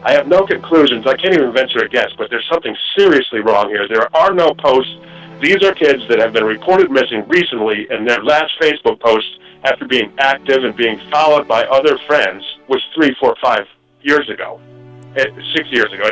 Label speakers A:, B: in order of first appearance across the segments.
A: I have no conclusions. I can't even venture a guess, but there's something seriously wrong here. There are no posts. These are kids that have been reported missing recently, and their last Facebook post, after being active and being followed by other friends, was 3, 4, 5 years ago, 6 years ago.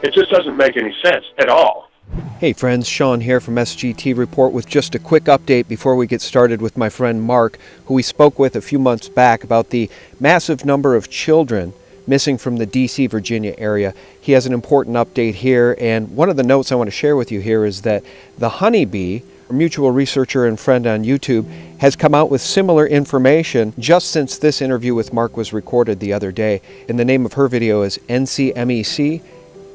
A: It just doesn't make any sense at all.
B: Hey friends, Sean here from SGT Report with just a quick update before we get started with my friend Mark, who we spoke with a few months back about the massive number of children missing from the D.C., Virginia area. He has an important update here, and one of the notes I want to share with you here is that the Honeybee, a mutual researcher and friend on YouTube, has come out with similar information just since this interview with Mark was recorded the other day. And the name of her video is NCMEC,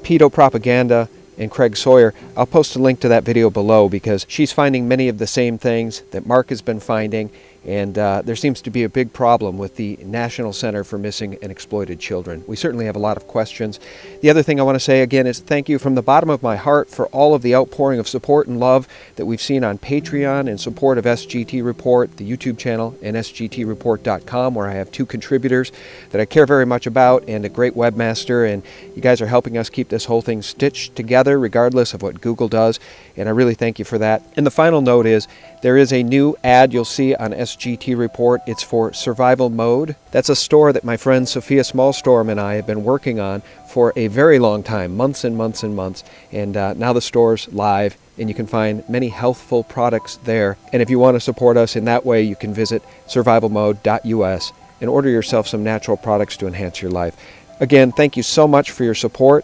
B: Pedo Propaganda, and Craig Sawyer. I'll post a link to that video below because she's finding many of the same things that Mark has been finding, and there seems to be a big problem with the National Center for Missing and Exploited Children. We certainly have a lot of questions. The other thing I want to say again is thank you from the bottom of my heart for all of the outpouring of support and love that we've seen on Patreon in support of SGT Report, the YouTube channel, and sgtreport.com, where I have 2 contributors that I care very much about and a great webmaster, and you guys are helping us keep this whole thing stitched together regardless of what Google does, and I really thank you for that. And the final note is there is a new ad you'll see on SGT Report. It's for Survival Mode. That's a store that my friend Sophia Smallstorm and I have been working on for a very long time, months and months and months, and now the store's live and you can find many healthful products there. And if you want to support us in that way, you can visit survivalmode.us and order yourself some natural products to enhance your life. Again, thank you so much for your support.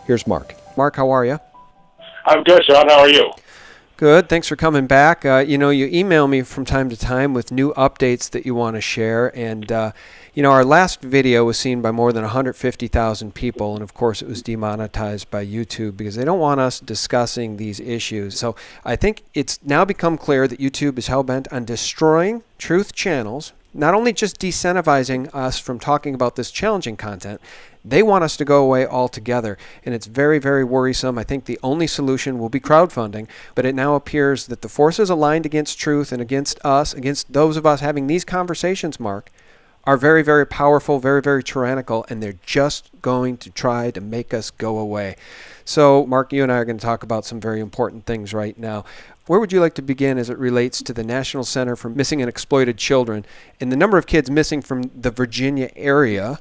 B: Here's Mark. Mark, how are you?
A: I'm good, Sean. How are you?
B: Good. Thanks for coming back. You email me from time to time with new updates that you want to share. And, our last video was seen by more than 150,000 people. And, of course, it was demonetized by YouTube because they don't want us discussing these issues. So I think it's now become clear that YouTube is hell-bent on destroying truth channels, not only just decentivizing us from talking about this challenging content, they want us to go away altogether, and it's very, very worrisome. I think the only solution will be crowdfunding, but it now appears that the forces aligned against truth and against us, against those of us having these conversations, Mark, are very, very powerful, very, very tyrannical, and they're just going to try to make us go away. So, Mark, you and I are going to talk about some very important things right now. Where would you like to begin as it relates to the National Center for Missing and Exploited Children and the number of kids missing from the Virginia area,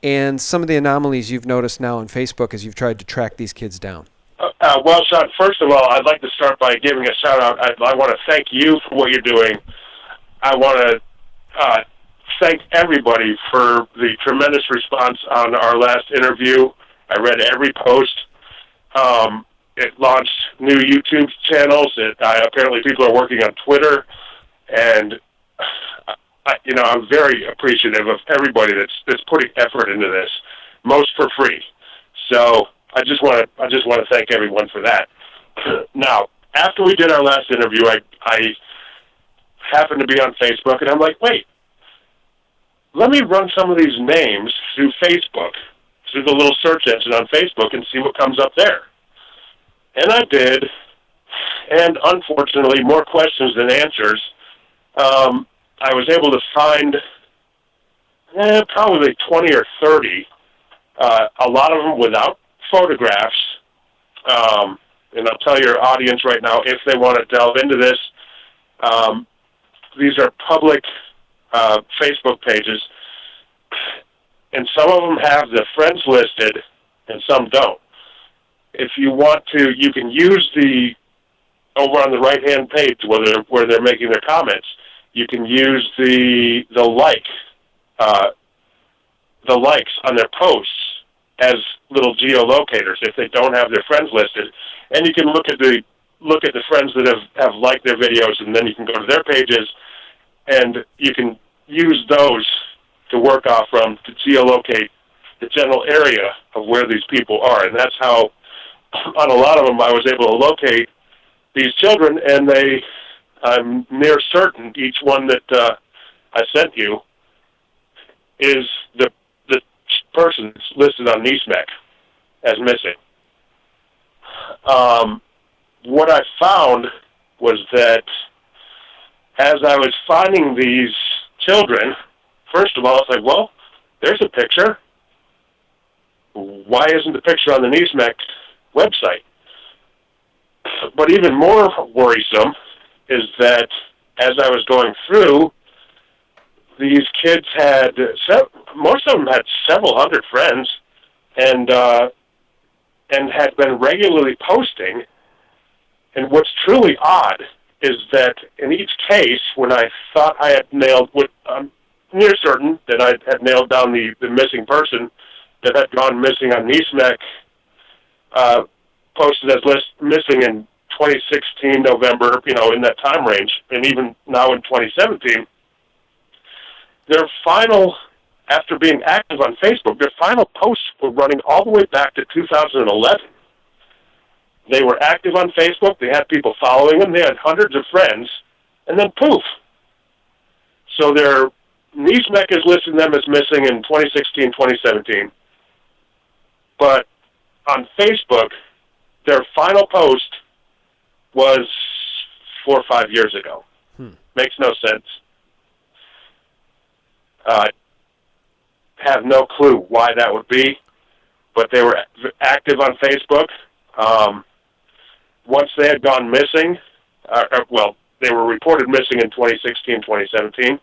B: and some of the anomalies you've noticed now on Facebook as you've tried to track these kids down?
A: Well, Sean, first of all, I'd like to start by giving a shout-out. I want to thank you for what you're doing. I want to thank everybody for the tremendous response on our last interview. I read every post. It launched new YouTube channels. Apparently people are working on Twitter, and I'm very appreciative of everybody that's putting effort into this, most for free. So I just want to thank everyone for that. Now, after we did our last interview, I happened to be on Facebook, and I'm like, wait, let me run some of these names through Facebook, through the little search engine on Facebook, and see what comes up there. And I did, and unfortunately, more questions than answers. I was able to find probably 20 or 30, a lot of them without photographs. And I'll tell your audience right now, if they want to delve into this, these are public Facebook pages, and some of them have the friends listed and some don't. If you want to, you can use over on the right-hand page where they're making their comments, you can use the likes on their posts as little geolocators if they don't have their friends listed, and you can look at the friends that have liked their videos, and then you can go to their pages, and you can use those to work off from to geolocate the general area of where these people are, and that's how on a lot of them I was able to locate these children, and I'm near certain each one that I sent you is the person that's listed on NCMEC as missing. What I found was that as I was finding these children, first of all, it's like, well, there's a picture. Why isn't the picture on the NCMEC website? But even more worrisome is that as I was going through, these kids had, most of them had several hundred friends, and had been regularly posting. And what's truly odd is that in each case, when I thought I had nailed, I'm near certain that I had nailed down the missing person that had gone missing on NCMEC, posted as missing in 2016 November, in that time range, and even now in 2017, their final, after being active on Facebook, their final posts were running all the way back to 2011. They were active on Facebook, they had people following them, they had hundreds of friends, and then poof. So their NCMEC is listing them as missing in 2016, 2017. But on Facebook, their final post was 4 or 5 years ago. Makes no sense. Have no clue why that would be, but they were active on Facebook. Once they had gone missing, they were reported missing in 2016, 2017.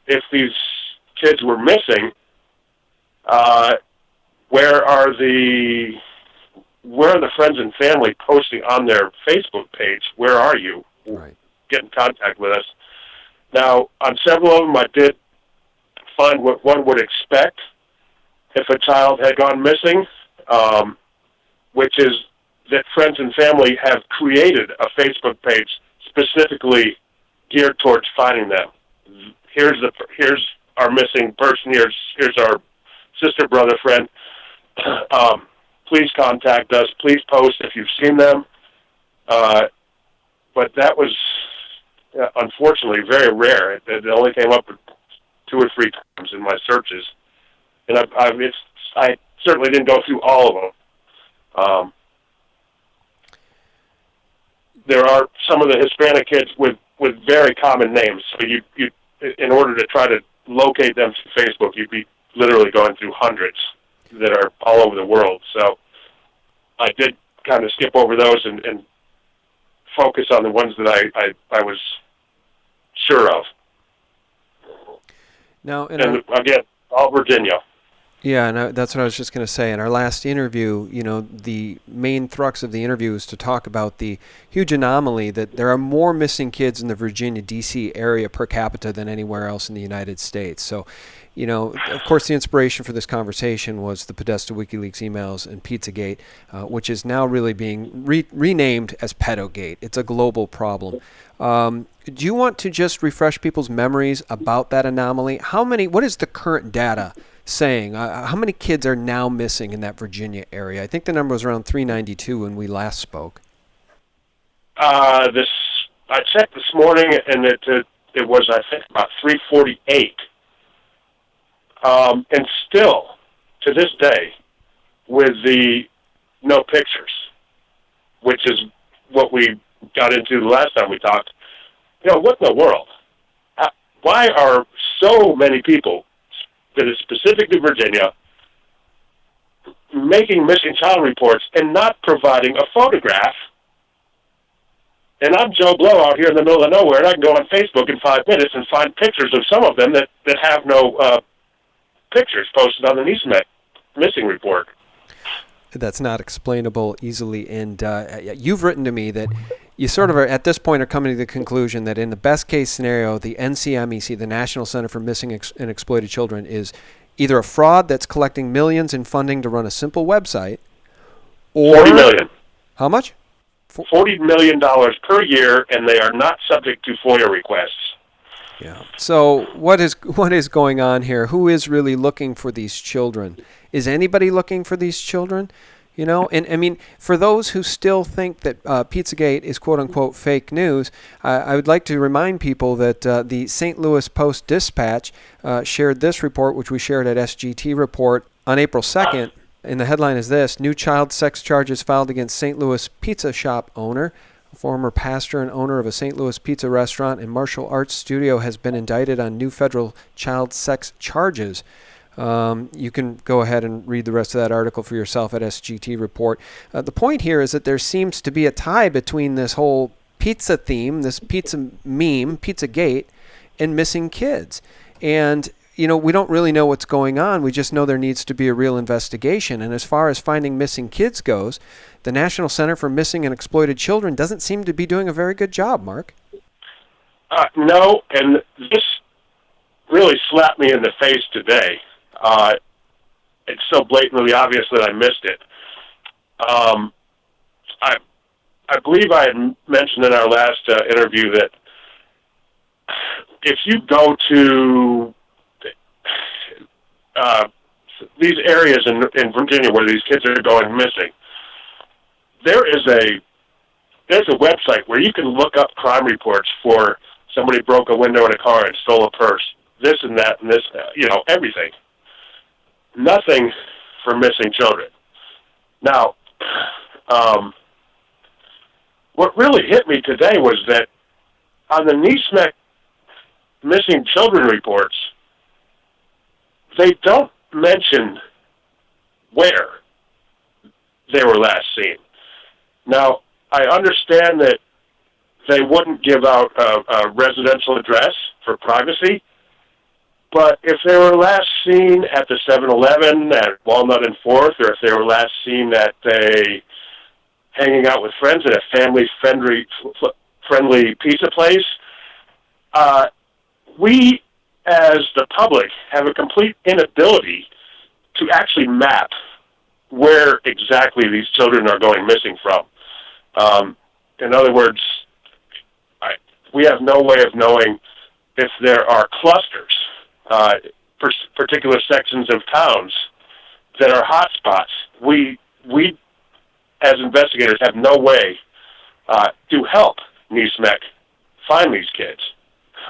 A: If these kids were missing, where are the friends and family posting on their Facebook page? Where are you?
B: Right.
A: Get in contact with us. Now, on several of them, I did find what one would expect if a child had gone missing, which is that friends and family have created a Facebook page specifically geared towards finding them. Here's our missing person. Here's our sister, brother, friend. Please contact us. Please post if you've seen them. But that was unfortunately very rare. It only came up 2 or 3 times in my searches, and I certainly didn't go through all of them. There are some of the Hispanic kids with very common names, so you in order to try to locate them through Facebook, you'd be literally going through hundreds that are all over the world. So I did kind of skip over those and focus on the ones that I was sure of.
B: Now,
A: and again, all Virginia.
B: Yeah, and that's what I was just going to say. In our last interview, the main thrust of the interview is to talk about the huge anomaly that there are more missing kids in the Virginia, D.C. area per capita than anywhere else in the United States. So, of course, the inspiration for this conversation was the Podesta WikiLeaks emails and Pizzagate, which is now really being renamed as Pedogate. It's a global problem. Do you want to just refresh people's memories about that anomaly? What is the current data saying? How many kids are now missing in that Virginia area? I think the number was around 392 when we last spoke.
A: I checked this morning, and it was, I think, about 348. And still, to this day, with the no pictures, which is what we got into the last time we talked, what in the world? Why are so many people that is specific to Virginia making missing child reports and not providing a photograph? And I'm Joe Blow out here in the middle of nowhere, and I can go on Facebook in 5 minutes and find pictures of some of them that have no pictures posted on the NCMEC missing report.
B: That's not explainable easily, and you've written to me that you sort of are, at this point, are coming to the conclusion that in the best case scenario, the NCMEC, the National Center for Missing and Exploited Children, is either a fraud that's collecting millions in funding to run a simple website, or
A: $40 million.
B: How much?
A: $40 million per year, and they are not subject to FOIA requests.
B: Yeah. So what is going on here? Who is really looking for these children? Is anybody looking for these children? And I mean, for those who still think that Pizzagate is quote-unquote fake news, I would like to remind people that the St. Louis Post-Dispatch shared this report, which we shared at SGT Report on April 2nd. And the headline is this: new child sex charges filed against St. Louis pizza shop owner. A former pastor and owner of a St. Louis pizza restaurant and martial arts studio has been indicted on new federal child sex charges. You can go ahead and read the rest of that article for yourself at SGT Report. The point here is that there seems to be a tie between this whole pizza theme, this pizza meme, Pizzagate, and missing kids. And, you know, we don't really know what's going on. We just know there needs to be a real investigation. And as far as finding missing kids goes, the National Center for Missing and Exploited Children doesn't seem to be doing a very good job, Mark.
A: No, and this really slapped me in the face today. It's so blatantly obvious that I missed it. I believe I had mentioned in our last interview that if you go to these areas in Virginia where these kids are going missing, there's a website where you can look up crime reports for somebody broke a window in a car and stole a purse, this and that and this, everything. Nothing for missing children. Now, what really hit me today was that on the NCMEC missing children reports, they don't mention where they were last seen. Now, I understand that they wouldn't give out a residential address for privacy, but if they were last seen at the 7-Eleven at Walnut and 4th, or if they were last seen at hanging out with friends at a family-friendly pizza place, we, as the public, have a complete inability to actually map where exactly these children are going missing from. In other words, we have no way of knowing if there are clusters, particular sections of towns that are hotspots. We, as investigators, have no way to help NCMEC find these kids,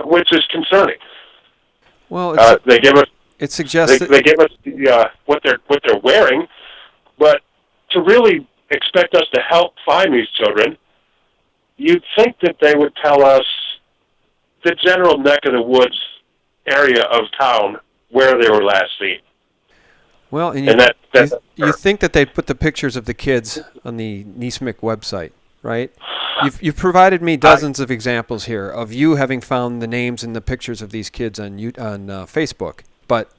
A: which is concerning.
B: Well,
A: they give us.
B: It suggests
A: they give us what they're wearing, but to really expect us to help find these children, you'd think that they would tell us the general neck of the woods area of town where they were last seen.
B: Well, and you think that they put the pictures of the kids on the NCMEC website, right? You've provided me dozens of examples here of you having found the names and the pictures of these kids on Facebook, but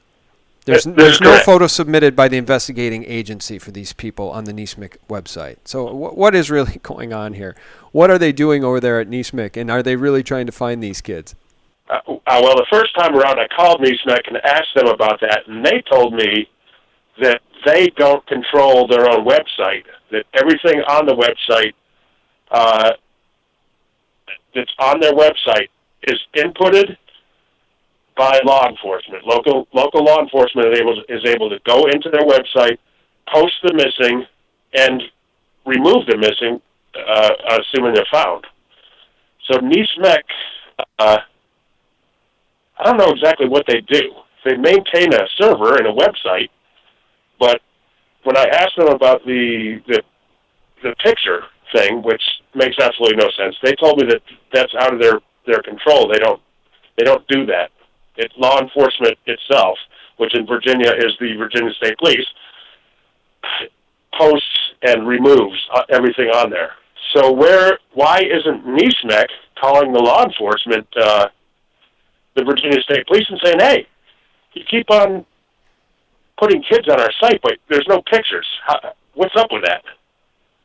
B: there's no photo submitted by the investigating agency for these people on the NCMEC website. So what is really going on here? What are they doing over there at NCMEC, and are they really trying to find these kids?
A: Well, the first time around, I called NCMEC and asked them about that, and they told me that they don't control their own website, that everything on the website that's on their website is inputted by law enforcement. Local law enforcement is able to go into their website, post the missing, and remove the missing, assuming they're found. So NCMEC, I don't know exactly what they do. They maintain a server and a website, but when I asked them about the picture thing, which makes absolutely no sense, they told me that that's out of their control. They don't do that. It's law enforcement itself, which in Virginia is the Virginia State Police, posts and removes everything on there. So why isn't NCMEC calling the law enforcement, the Virginia State Police, and saying, hey, you keep on putting kids on our site, but there's no pictures. What's up with that?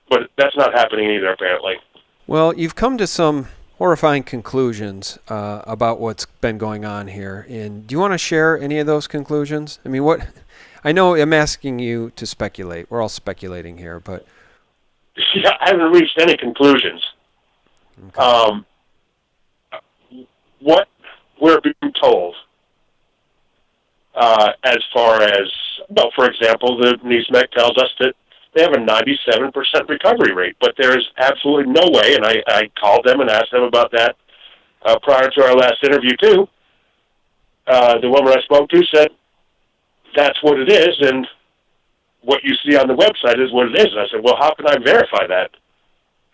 A: But that's not happening either, apparently.
B: Well, you've come to some horrifying conclusions about what's been going on here. And do you want to share any of those conclusions? I mean, I know I'm asking you to speculate. We're all speculating here, but...
A: Yeah, I haven't reached any conclusions. Okay. What we're being told, as far as, well, for example, the NCMEC tells us that they have a 97% recovery rate, but there's absolutely no way, and I called them and asked them about that prior to our last interview, too. The woman I spoke to said, that's what it is, and what you see on the website is what it is. And I said, well, how can I verify that?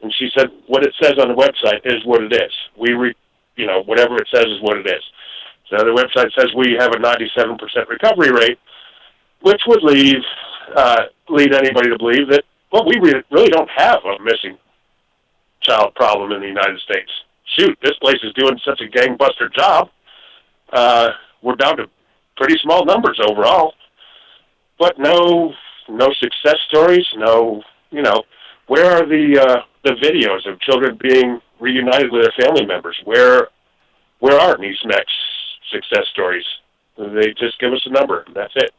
A: And she said, what it says on the website is what it is. Whatever it says is what it is. So the website says we have a 97% recovery rate, which would lead anybody to believe that, well, we really don't have a missing child problem in the United States. Shoot, this place is doing such a gangbuster job. We're down to pretty small numbers overall, but no success stories. No, where are the videos of children being reunited with their family members? Where are NCMEC's success stories? They just give us a number. That's it.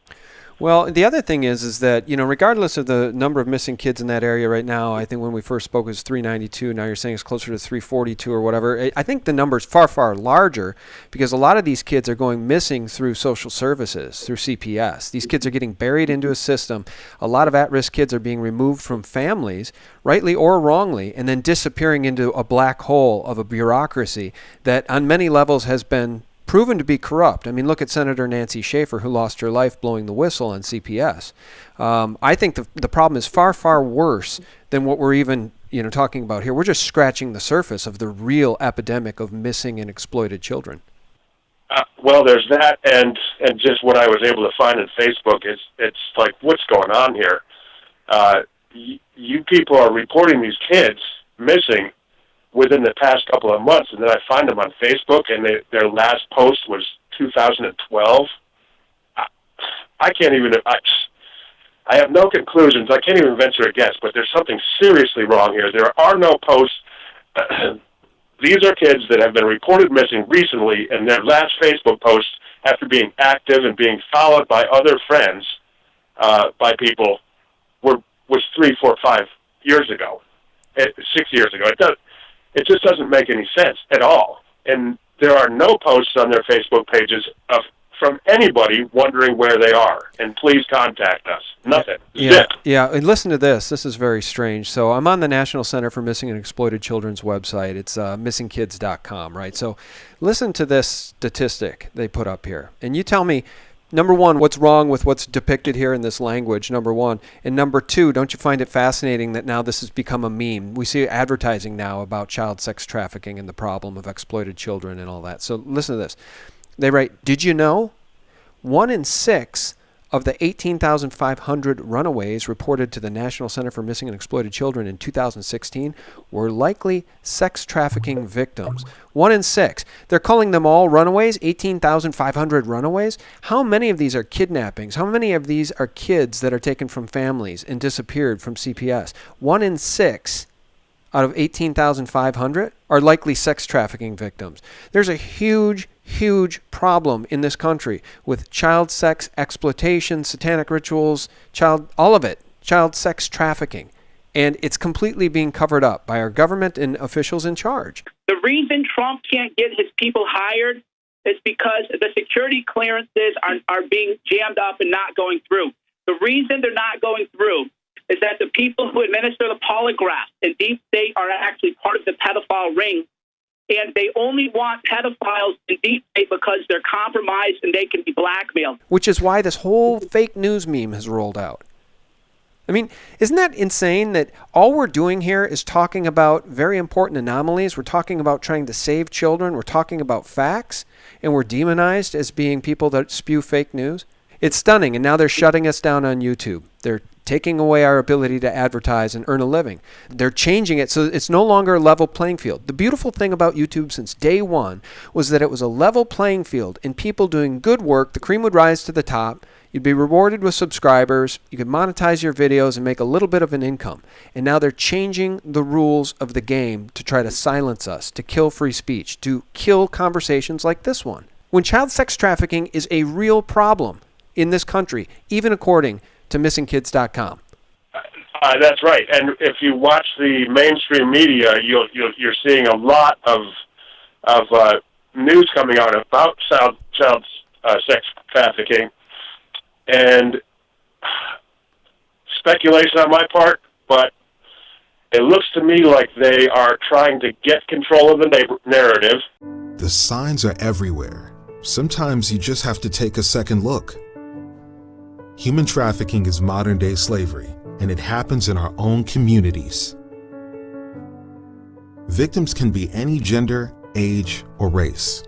B: Well, the other thing is that, regardless of the number of missing kids in that area right now, I think when we first spoke it was 392. Now you're saying it's closer to 342 or whatever. I think the number is far, far larger because a lot of these kids are going missing through social services, through CPS. These kids are getting buried into a system. A lot of at-risk kids are being removed from families, rightly or wrongly, and then disappearing into a black hole of a bureaucracy that on many levels has been proven to be corrupt. I mean, look at Senator Nancy Schaefer, who lost her life blowing the whistle on CPS. I think the problem is far, far worse than what we're even talking about here. We're just scratching the surface of the real epidemic of missing and exploited children.
A: Well, there's that, and just what I was able to find on Facebook is it's like, what's going on here? You people are reporting these kids missing within the past couple of months, and then I find them on Facebook, and their last post was 2012. I can't even. I have no conclusions. I can't even venture a guess, but there's something seriously wrong here. There are no posts. These are kids that have been reported missing recently, and their last Facebook post, after being active and being followed by other friends, by people, was 3, 4, 5 years ago, 6 years ago. It just doesn't make any sense at all. And there are no posts on their Facebook pages from anybody wondering where they are. And please contact us. Nothing.
B: Yeah. And listen to this. This is very strange. So I'm on the National Center for Missing and Exploited Children's website. It's missingkids.com, right? So listen to this statistic they put up here. And you tell me, number one, what's wrong with what's depicted here in this language, number one. And number two, don't you find it fascinating that now this has become a meme? We see advertising now about child sex trafficking and the problem of exploited children and all that. So listen to this. They write, did you know 1 in 6 of the 18,500 runaways reported to the National Center for Missing and Exploited Children in 2016 were likely sex trafficking victims? 1 in 6. They're calling them all runaways, 18,500 runaways. How many of these are kidnappings? How many of these are kids that are taken from families and disappeared from CPS? 1 in 6 out of 18,500 are likely sex trafficking victims. There's a huge problem in this country with child sex exploitation, satanic rituals, all of it, child sex trafficking. And it's completely being covered up by our government and officials in charge.
C: The reason Trump can't get his people hired is because the security clearances are being jammed up and not going through. The reason they're not going through is that the people who administer the polygraph in deep state are actually part of the pedophile ring. And they only want pedophiles in deep state because they're compromised and they can be blackmailed.
B: Which is why this whole fake news meme has rolled out. I mean, isn't that insane that all we're doing here is talking about very important anomalies? We're talking about trying to save children. We're talking about facts. And we're demonized as being people that spew fake news. It's stunning. And now they're shutting us down on YouTube. They're taking away our ability to advertise and earn a living. They're changing it so it's no longer a level playing field. The beautiful thing about YouTube since day one was that it was a level playing field, and people doing good work, the cream would rise to the top. You'd be rewarded with subscribers. You could monetize your videos and make a little bit of an income. And now they're changing the rules of the game to try to silence us, to kill free speech, to kill conversations like this one. When child sex trafficking is a real problem in this country, even according to missingkids.com.
A: That's right. And if you watch the mainstream media, you're seeing a lot of news coming out about child sex trafficking, and speculation on my part, but it looks to me like they are trying to get control of the narrative.
D: The signs are everywhere. Sometimes you just have to take a second look. Human trafficking is modern-day slavery, and it happens in our own communities. Victims can be any gender, age, or race.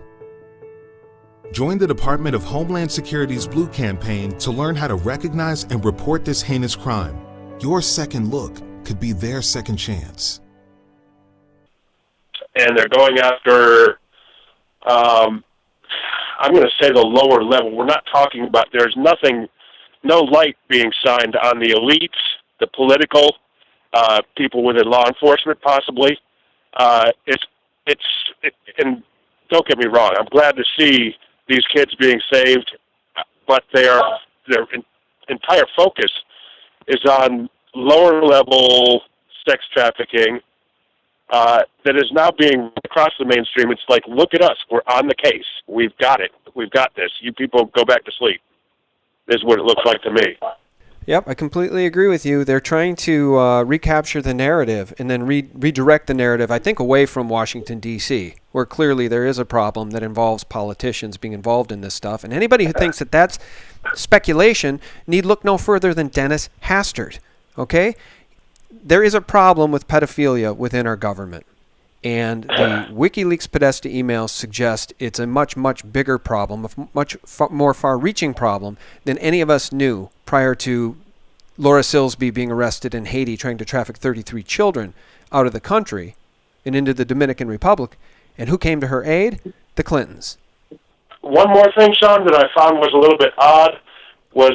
D: Join the Department of Homeland Security's Blue Campaign to learn how to recognize and report this heinous crime. Your second look could be their second chance.
A: And they're going after, I'm going to say the lower level. We're not talking about, there's nothing, no light being shined on the elites, the political, people within law enforcement possibly. And don't get me wrong, I'm glad to see these kids being saved, but their entire focus is on lower level sex trafficking that is now being across the mainstream. It's like, look at us, we're on the case, we've got it, we've got this. You people go back to sleep. This is what it looks like to me.
B: Yep, I completely agree with you. They're trying to recapture the narrative and then redirect the narrative, I think, away from Washington, D.C., where clearly there is a problem that involves politicians being involved in this stuff. And anybody who thinks that that's speculation need look no further than Dennis Hastert, okay? There is a problem with pedophilia within our government. And the WikiLeaks Podesta emails suggest it's a much, much bigger problem, a much more far-reaching problem than any of us knew prior to Laura Silsby being arrested in Haiti trying to traffic 33 children out of the country and into the Dominican Republic. And who came to her aid? The Clintons.
A: One more thing, Sean, that I found was a little bit odd was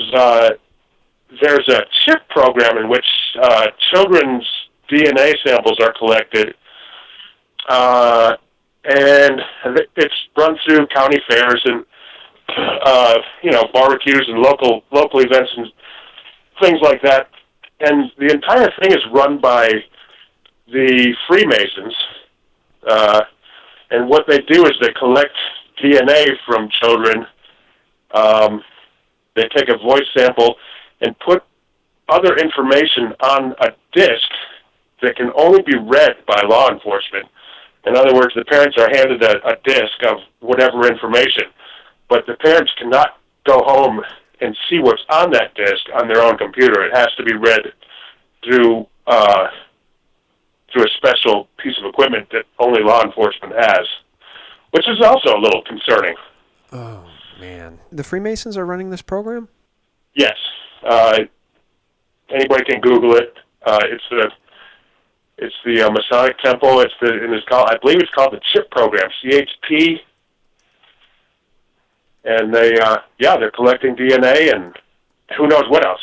A: there's a chip program in which children's DNA samples are collected. And it's run through county fairs and, barbecues and local events and things like that. And the entire thing is run by the Freemasons. And what they do is they collect DNA from children. They take a voice sample and put other information on a disc that can only be read by law enforcement. In other words, the parents are handed a disc of whatever information, but the parents cannot go home and see what's on that disc on their own computer. It has to be read through a special piece of equipment that only law enforcement has, which is also a little concerning.
B: Oh, man. The Freemasons are running this program?
A: Yes. Anybody can Google it. It's the Masonic Temple. I believe it's called the CHIP program, CHP. And they're collecting DNA and who knows what else.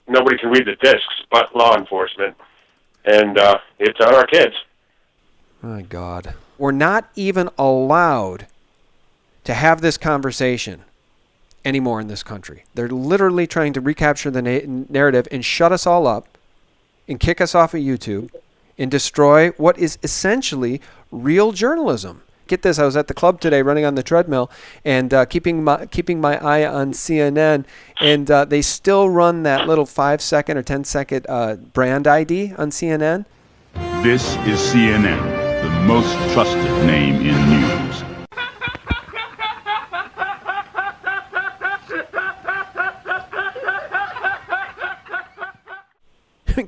A: Nobody can read the discs but law enforcement. And it's on our kids.
B: My God. We're not even allowed to have this conversation anymore in this country. They're literally trying to recapture the narrative and shut us all up and kick us off of YouTube and destroy what is essentially real journalism. Get this, I was at the club today running on the treadmill and keeping my eye on CNN, and they still run that little 5-second or 10-second brand ID on CNN.
E: This is CNN, the most trusted name in news.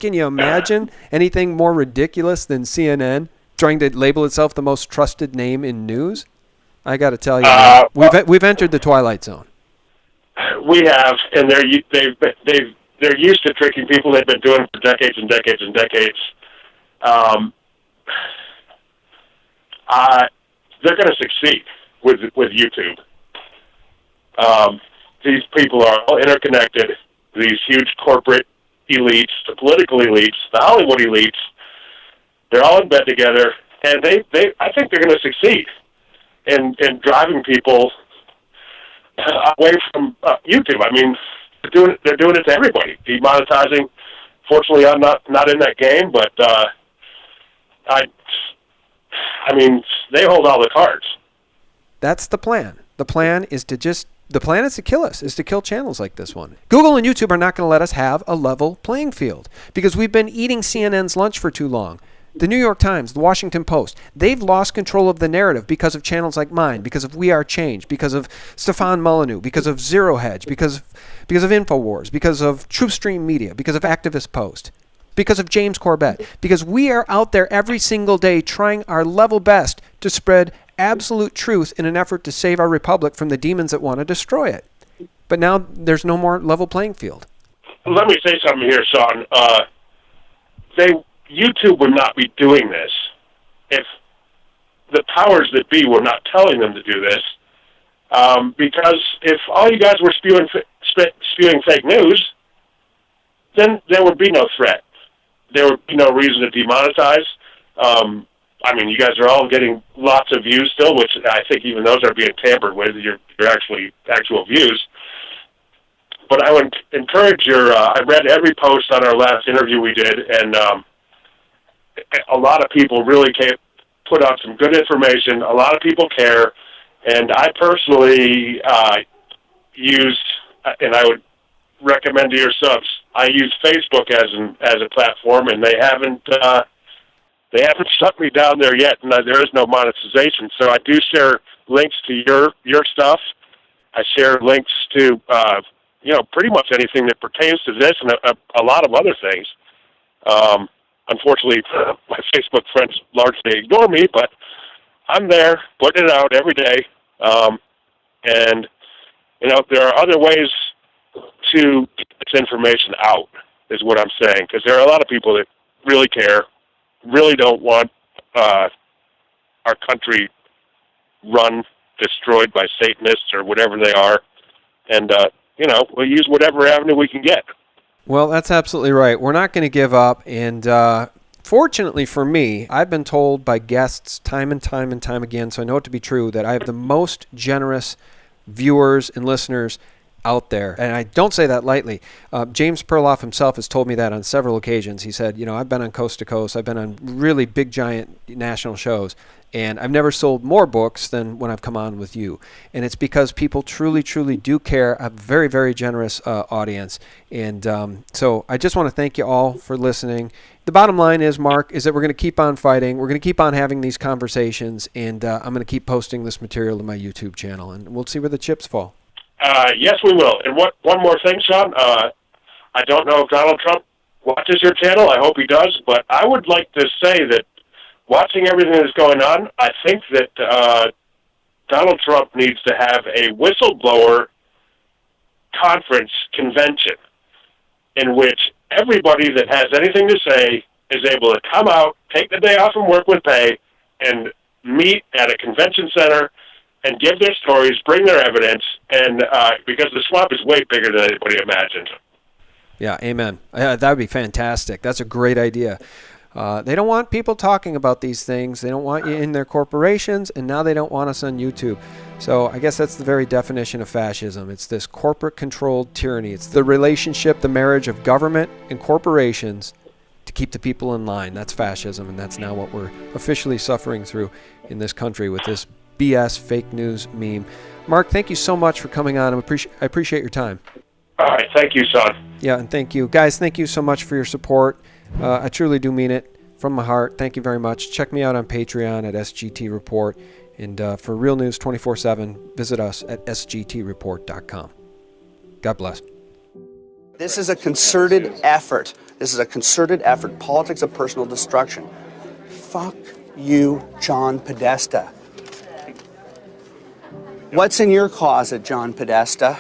B: Can you imagine anything more ridiculous than CNN trying to label itself the most trusted name in news? I got to tell you, we've entered the twilight zone.
A: We have, and they're used to tricking people. They've been doing it for decades and decades and decades. They're going to succeed with YouTube. These people are all interconnected. These huge corporate elites, the political elites, the Hollywood elites, they're all in bed together, and I think they're going to succeed in driving people away from YouTube. I mean, they're doing it to everybody, demonetizing. Fortunately, I'm not in that game, but I mean, they hold all the cards.
B: That's the plan. The plan is to kill us, is to kill channels like this one. Google and YouTube are not going to let us have a level playing field because we've been eating CNN's lunch for too long. The New York Times, the Washington Post, they've lost control of the narrative because of channels like mine, because of We Are Change, because of Stefan Molyneux, because of Zero Hedge, because of InfoWars, because of TruthStream Media, because of Activist Post, because of James Corbett, because we are out there every single day trying our level best to spread absolute truth in an effort to save our republic from the demons that want to destroy it. But now there's no more level playing field.
A: Let me say something here, Sean. YouTube would not be doing this if the powers that be were not telling them to do this. Because if all you guys were spewing fake news, then there would be no threat. There would be no reason to demonetize. I mean, you guys are all getting lots of views still, which I think even those are being tampered with. You're actual views. But I would encourage I read every post on our last interview we did, and a lot of people really put out some good information. A lot of people care, and I personally used, and I would recommend to your subs, I use Facebook as a platform, and they haven't shut me down there yet, and there is no monetization. So I do share links to your stuff. I share links to pretty much anything that pertains to this and a lot of other things. Unfortunately, my Facebook friends largely ignore me, but I'm there, putting it out every day. And there are other ways to get this information out, is what I'm saying, because there are a lot of people that really care, really don't want our country destroyed by Satanists or whatever they are. And, we'll use whatever avenue we can get.
B: Well, that's absolutely right. We're not going to give up. And fortunately for me, I've been told by guests time and time and time again, so I know it to be true, that I have the most generous viewers and listeners out there. And I don't say that lightly. James Perloff himself has told me that on several occasions. He said, I've been on coast to coast. I've been on really big, giant national shows. And I've never sold more books than when I've come on with you. And it's because people truly, truly do care. A very, very generous audience. And so I just want to thank you all for listening. The bottom line is, Mark, is that we're going to keep on fighting. We're going to keep on having these conversations. And I'm going to keep posting this material to my YouTube channel. And we'll see where the chips fall.
A: Yes, we will. And one more thing, Sean. I don't know if Donald Trump watches your channel. I hope he does. But I would like to say that watching everything that's going on, I think that Donald Trump needs to have a whistleblower convention in which everybody that has anything to say is able to come out, take the day off from work with pay, and meet at a convention center and give their stories, bring their evidence, and because the swamp is way bigger than anybody imagined.
B: Yeah, amen. That would be fantastic. That's a great idea. They don't want people talking about these things. They don't want you in their corporations, and now they don't want us on YouTube. So I guess that's the very definition of fascism. It's this corporate-controlled tyranny. It's the relationship, the marriage of government and corporations to keep the people in line. That's fascism, and that's now what we're officially suffering through in this country with this BS fake news meme. Mark, thank you so much for coming on. I appreciate your time.
A: All right. Thank you, Sean.
B: Yeah, and thank you. Guys, thank you so much for your support. I truly do mean it from my heart. Thank you very much. Check me out on Patreon at SGT Report. And for Real News 24/7, visit us at sgtreport.com. God bless.
F: This is a concerted effort. This is a concerted effort. Politics of personal destruction. Fuck you, John Podesta. What's in your closet, John Podesta?